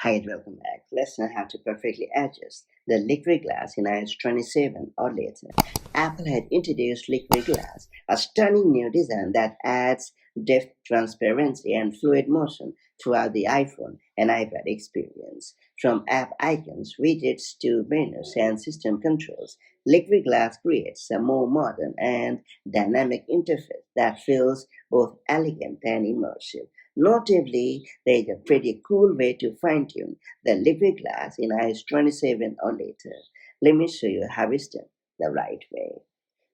Hi and welcome back. Let's learn how to perfectly adjust the liquid glass in iOS 27 or later. Apple had introduced liquid glass, a stunning new design that adds depth, transparency, and fluid motion throughout the iPhone and iPad experience. From app icons, widgets to menus and system controls, liquid glass creates a more modern and dynamic interface that feels both elegant and immersive. Notably, there is a pretty cool way to fine tune the liquid glass in iOS 27 or later. Let me show you how it's done the right way.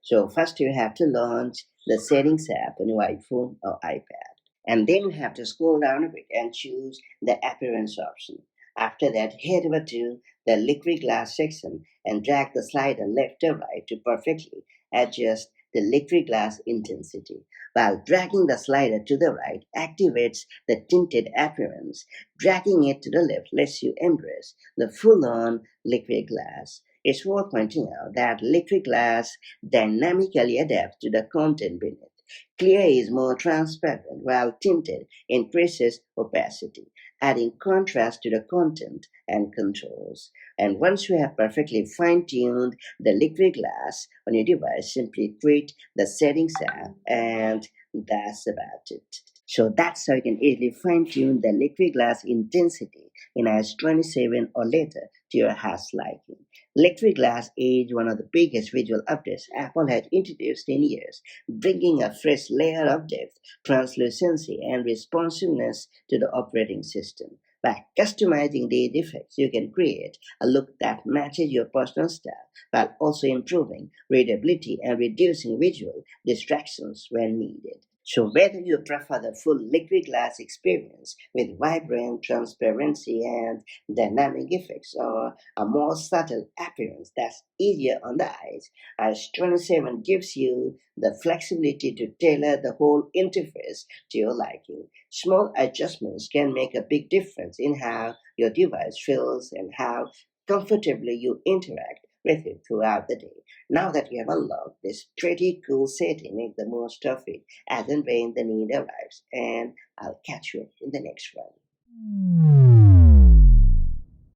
So, first you have to launch the Settings app on your iPhone or iPad. And then you have to scroll down a bit and choose the Appearance option. After that, head over to the Liquid Glass section and drag the slider left or right to perfectly adjust the liquid glass intensity, while dragging the slider to the right activates the tinted appearance. Dragging it to the left lets you embrace the full-on liquid glass. It's worth pointing out that liquid glass dynamically adapts to the content beneath. Clear is more transparent, while tinted increases opacity, adding contrast to the content and controls. And once you have perfectly fine-tuned the liquid glass on your device, simply create the Settings app, and that's about it. So that's how you can easily fine-tune the liquid glass intensity in iOS 27 or later to your heart's liking. Liquid glass is one of the biggest visual updates Apple has introduced in years, bringing a fresh layer of depth, translucency, and responsiveness to the operating system. By customizing these effects, you can create a look that matches your personal style while also improving readability and reducing visual distractions when needed. So, whether you prefer the full liquid glass experience with vibrant transparency and dynamic effects, or a more subtle appearance that's easier on the eyes, iOS 27 gives you the flexibility to tailor the whole interface to your liking. Small adjustments can make a big difference in how your device feels and how comfortably you interact with it throughout the day. Now that you have unlocked this pretty cool setting, make the most of it as and when the need arrives. And I'll catch you in the next one.